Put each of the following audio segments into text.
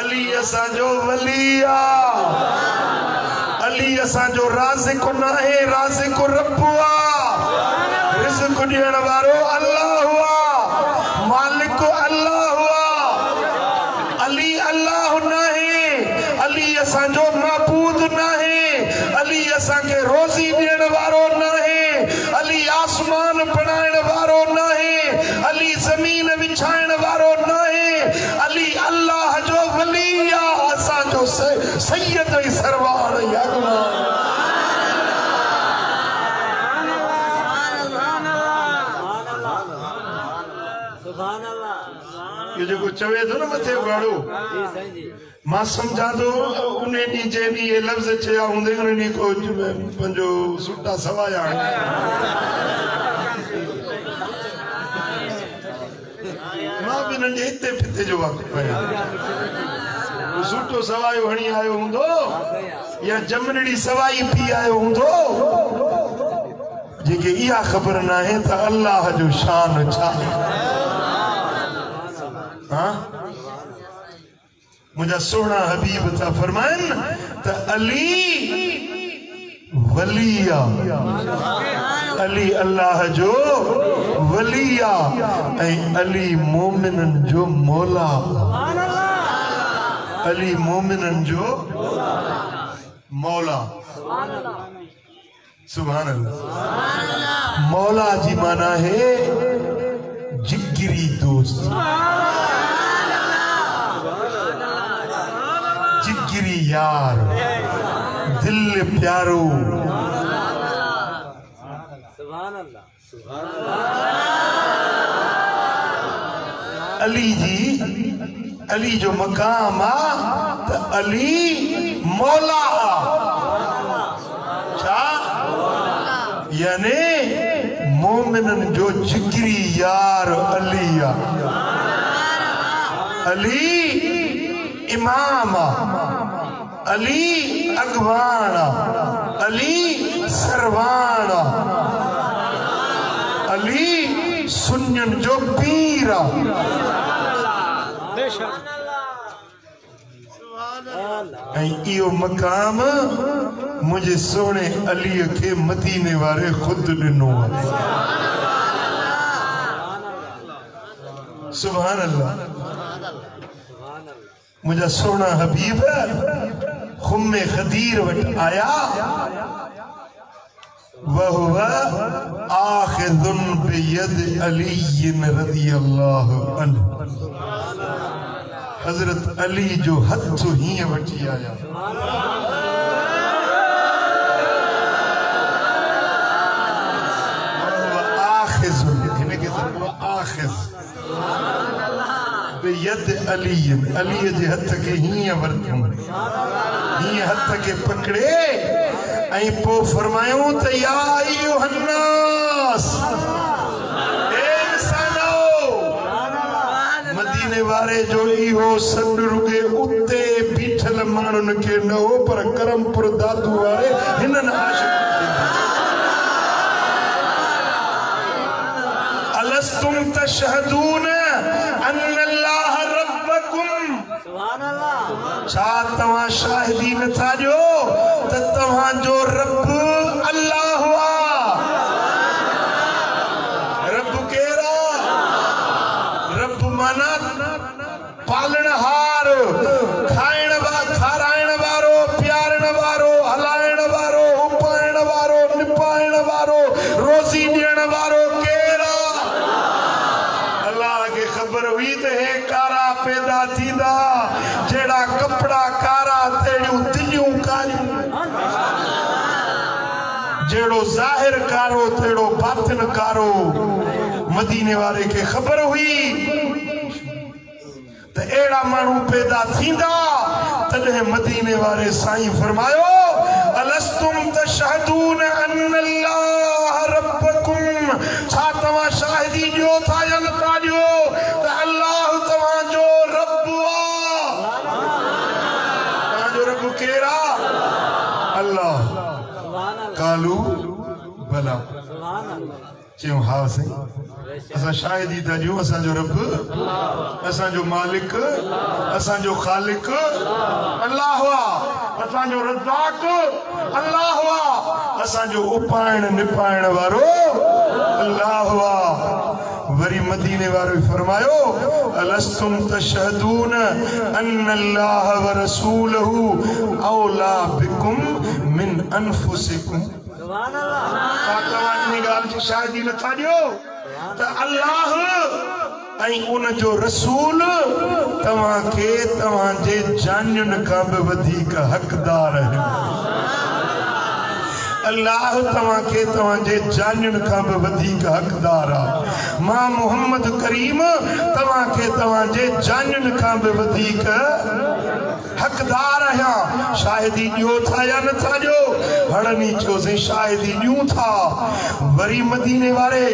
अली असांजो वलिया, अली असांजो राज़िक़ नाहे, राज़िक़ रब्बु आ। रिज़्क़ ॾियण वारो अल्लाह हुआ, मालिक अल्लाह हुआ। अली अल्लाह नाहे, अली असांजो माबूद नाहे, अली असांखे रोज़ी ॾियण वारो नाहे, अली आसमान बणाइण वारो नाहे, अली ज़मीन विछाइण वारो नाहे। अली अल्लाह जो वली आ, असांजो सैयद ऐं सरवार जो चवे तो ना मथे उगाड़ो मां समझा तो उन्हें नी जे नी ये लफ्ज चया हुंदे उन्हें नी को पंजो सुट्टा सवाया मां भी नंढे इते पिते जो वक्त पया सुट्टो सवायो हणी आयो हुंदो या जमनड़ी सवाई पी आयो हुंदो जेके इहा खबर ना है त अल्लाह जो शान छा। हाँ मुझा सोना हबीब था फरमान त अली वलिया, अली अल्लाह जो वलिया ऐं अली मोमिनन जो मौला, अली मोमिनन जो मौला। सुभान अल्लाह। मौला जी माना है जिगरी दोस्त, जिगरी यार, दिल प्यारो। अली जी, अली जो मकाम आ त अली मौला छा यानी मोमिनन जो जिगरी यार अली आ। अली इमाम, अली अगवान, अली सरवान, अली सुन्नन जो पीर। इहो मकाम मुझे सोने अली के मदीने वाले खुद ॾिनो। सुभान अल्लाह। मुझा सोना हबीब खुम्मे खदीर वट आया वह आखिज़ुन बियद अली रज़ियल्लाहु अन्हु। हजरत अली जो हथ ही वठी आया। आखिज़ुन हिन के आखिज़ बेयद अली, अली जे हथ के हीअं वरतूं, हीअं हथ के पकड़े ऐं पोइ फरमायूं त या अय्युहन्नास, ए इंसानो, मदीने वारे जो इहो सॾु रुगे उते बीठल माण्हुनि खे न हो पर करमपुर दादू वारे हिननि आशिक़ अलस्तुम तशहदून अन्नल्लाह रब्बकुम। छा तव्हां शाहिदी नथा ॾियो त तव्हांजो रब अल्लाह हुआ। रब केरा? रब माना पालणहार, खाराइण वारो, प्यारण वारो, हलाइण वारो, उपाइण वारो, निपाइण वारो, रोज़ी ॾियण वारो केरा? अल्लाह के खबर हुई त हे कारा पैदा थींदा, जेड़ा कपड़ा कारा तेड़ियूं दिलियूं कारियूं, जेड़ो ज़ाहिर कारो तेड़ो बातिन कारो। मदीने वारे के खबर हुई त एड़ा मानू पैदा थींदा। तॾहिं मदीने वारे साईं फरमायो अलस्तुम तशहदून अन्नल्लाह रब्बकुम। छा तव्हां शाहिदी ॾियो था या नथा ॾियो त अल्लाह तव्हांजो रब आहे? तव्हांजो रब केरा? अल्लाह। कालू भला चयूं हा साईं। असां शाहिदी था ॾियूं असांजो रब असांजो मालिक असांजो ख़ालिक अल्लाह आहे, असांजो रज़ाक अल्लाह आहे, असांजो उपाइण निपाइण वारो अल्लाह आहे। वरी मदीने वारो फरमायो अलस्तुम तशहदून अन अल्लाह व रसूलहू औला बिकुम मिन अनफुसिकुम। सुभान अल्लाह। तव्हां इन ॻाल्हि जी शाहिदी नथा ॾियो त अल्लाह ऐं उन जो रसूल तव्हांखे तव्हांजे जानियुनि खां बि वधीक हक़दार आहिनि। अल्लाह तव्हांखे तव्हांजे जानियुनि खां बि वधीक हक़दार आहे। मां मोहम्मद करीम तव्हांखे तव्हांजे जानियुनि खां बि वधीक हक़दार आहियां। शाहिदी ॾियो था या नथा ॾियो? हणनी चयोसीं शाहिदी ॾियूं था। वरी मदीने वारे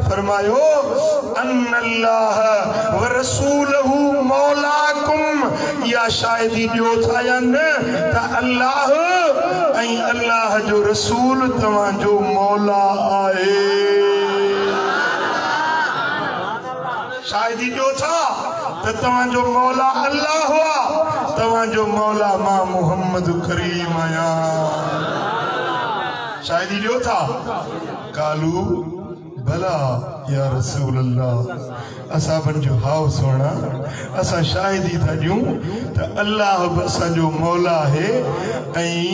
फरमायो अन अल्लाह व रसूलहू मौलाकुम। या शाहिदी ॾियो था या न त अल्लाह ऐं अल्लाह जो रसूल तव्हांजो मौला आहे। शाहिदी ॾियो था त तव्हांजो मौला अल्लाह हुआ, तव्हांजो मौला मां मोहम्मद करीम आहियां। शाहिदी ॾियो था? कालू भला या रसूल अल्लाह। असां जो हाउ सोना असां शाहिदी था ॾियूं त अल्लाह बि असांजो मौला आहे ऐं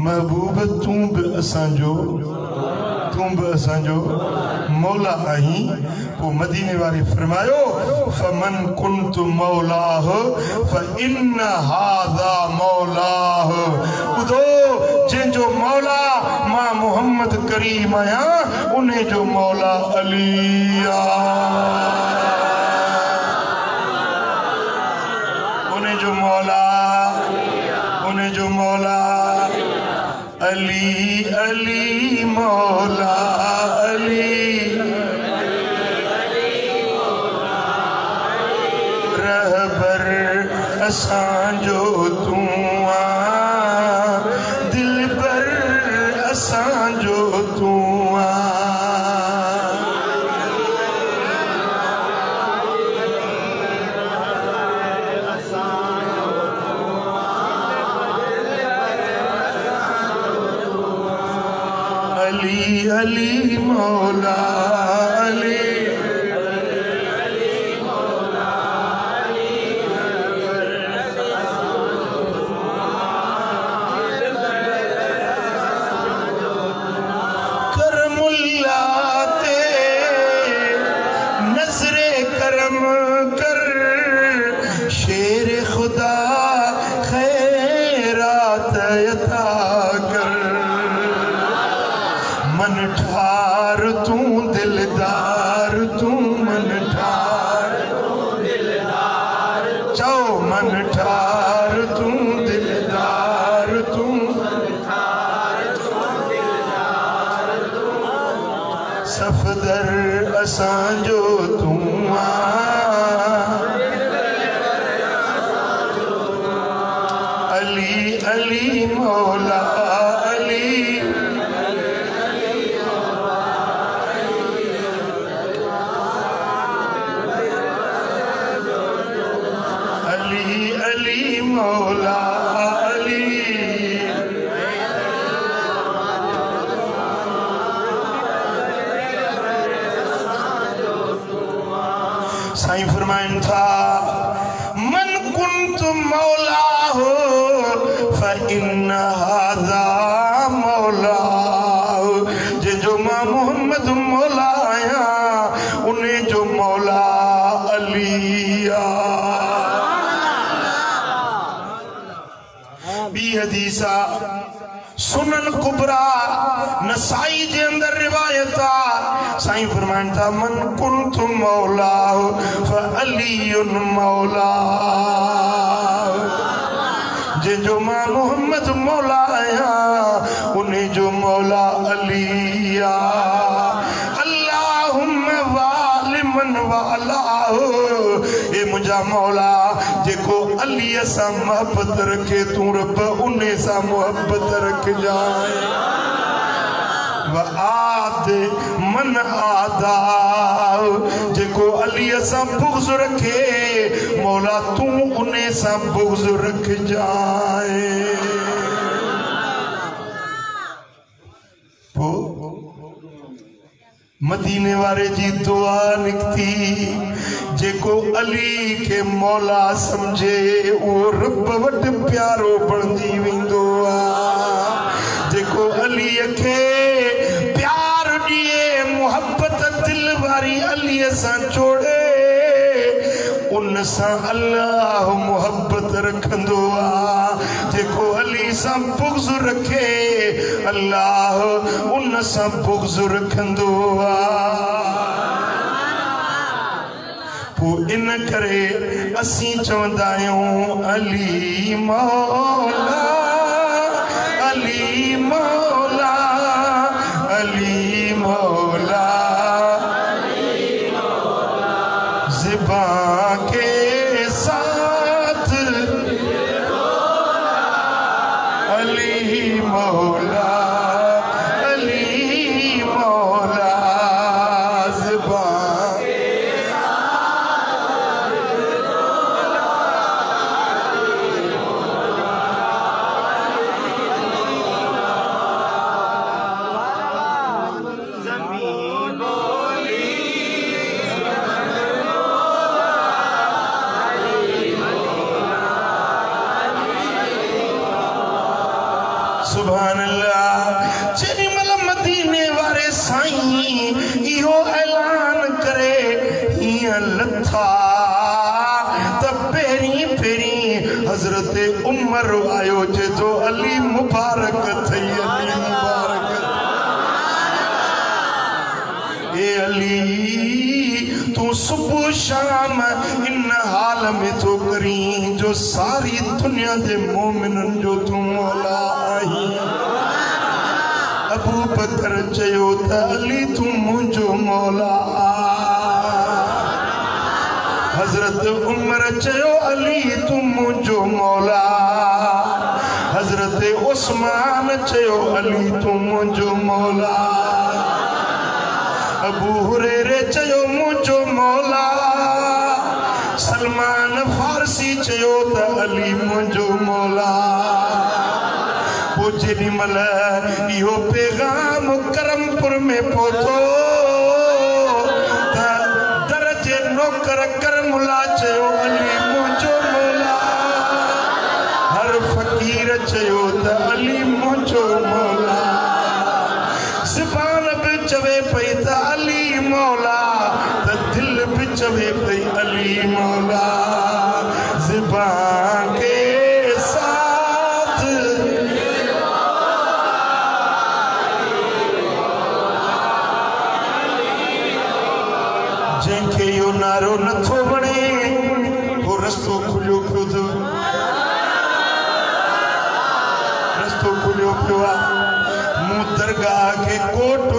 महबूब तूं बि असांजो मौला आहीं। पोइ मदीने वारे फरमायो फमन कुंतु मौलाह फइन हाज़ा मौलाह। ॿुधो, जंहिंजो मौला मां मोहम्मद करीम आहियां उन जो मौला अली आहे। उन जो मौला अली अली मौला अली रहबर असांजो तूं आ, दिलबर असांजो तूं आ। अली अली मौला अली करमुल्ला ते नजरे करम कर, शेर खुदा खैरात अता कर। मन ठार तू दिलदार तू मन ठार चओ मन ठार तू दिलदार तू सफदर असांजो तू आ। अली अली मौला अली अली मौला अली। साईं फरमाइन था मन कुंत मौला हो फइन हाज़ा मौला। जंहिंजो मां मोहम्मद मौला आहियां उन जो मौला अली आहे। बी हदीसा सुनन कुबरा नसाई जे अंदर रिवायत आ। साईं फरमाइन था मन कुंतु मौला फअलियुन मौला। जंहिंजो मां मोहम्मद मौला आहियां उन जो मौला अली आहे। अल्लाहुम्मा वालिमन वालाहु। ए मुंहिंजा मौला जेको अली सां मोहब्बत रखे तूं रब उन सां मोहब्बत रखजाए। व आद मन आदा जेको अली सा बुग़्ज़ रखे मौला तू उन्हें सा बुग़्ज़ रख जाए। मदीने वाले जी दुआ निकती जेको अली के मौला समझे वो रब वट प्यारो बणजी वेंदो आ। जेको अली के प्यार दिए मोहब्बत दिल वारी अली सा जोड़े उन सा अल्लाह मोहब्बत रखंदो आ। जेको अली सा बुग़्ज़ रखे अल्लाह उन सा बुग़्ज़ रखंदो आ। इन करे असी चवंदा आहियूं अली मौला अली मौला अली मौला ज़िबां के साथ अली मौला अली मौला ज़िबां सुभान अल्लाह। जेडी मल मदीने वाले साईं इहो ऐलान करे हिया लथा त पेरी पेरी हजरत उमर आयो जे जो अली मुबारक थई अली मुबारक ए अली तू सुबह शाम इन हाल में तो करी जो सारी दुनिया दे मोमिनन जो तू मौला आई। अबू बकर चयो त अली तू मुझो मौला। हजरत उमर चयो अली तू मुझो मौला। हजरत उस्मान चयो अली तू मुझो मौला। अबू हुरैरे चयो मुझो मौला। सलमान फारसी चयो त अली मुझो मौला। जेडी मल इहो पैगाम करमपुर में पहुतो त दरजे नौकर करमुला चयो अली मुझो मौला। हर फकीर चयो त अली मुझो मौला। ज़बान भी चवे पई त अली मौला त दिल भी चवे पई अली मौला। ज़बान के साथ जंहिंखे इहो नारो नथो वणे वो रस्तो खुलियो पियो अथव। रस्तो खुलियो पियो आहे। मूं दरगाह खे कोट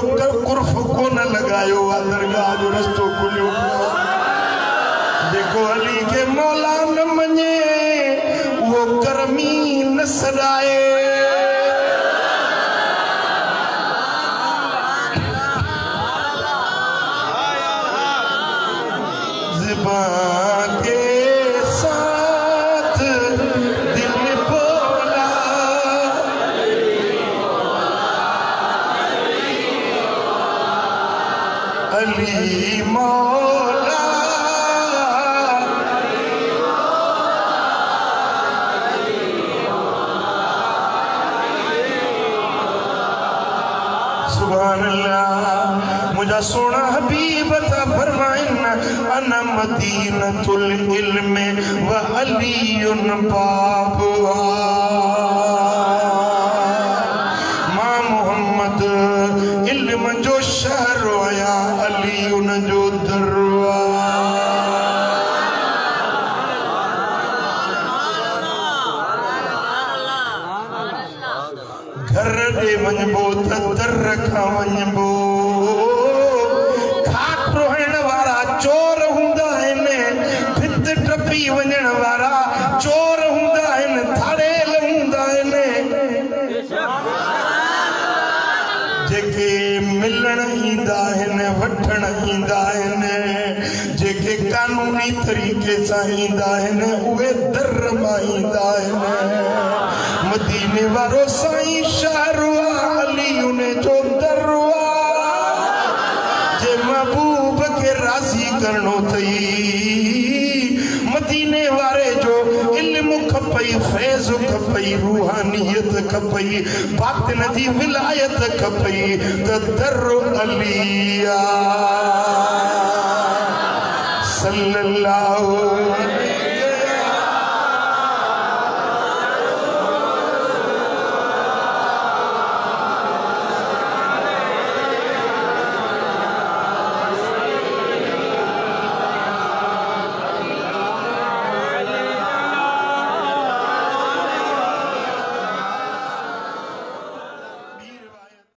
कुर्फ कोन लॻायो आहे। दरगाह जो रस्तो खुलियो पियो आहे। जेको अली खे मौला न मञे उहो करमी न सॾाए। ज़िबां के साथ दिल बोला अली मौला। सुभान अल्लाह। मुझा सोना हबीब ता फरमाइन अना मदीनतुल इल्म व अलीयुन बाबुहा। मां मोहम्मद इल्म जो शहर आया अलीयुन जो दरवाज़ा। घर दे वञबो त दर खां वञबो। खाट रोहण वारा चोर हूंदा आहिनि। भित टपी वञण वारा चोर हूंदा आहिनि। थाड़ेल हूंदा आहिनि। जेके इलाही तरीके सां ईंदा आहिनि उहे दर मां ईंदा आहिनि मदीने वारो साईं शहर अली उन जो दर जे महबूब के राज़ी करणो थई मदीने वारे जो इल्म खपई फैज़ खपई रूहानियत खपई बातिन जी विलायत खपई त दर अली सल्लल्लाहु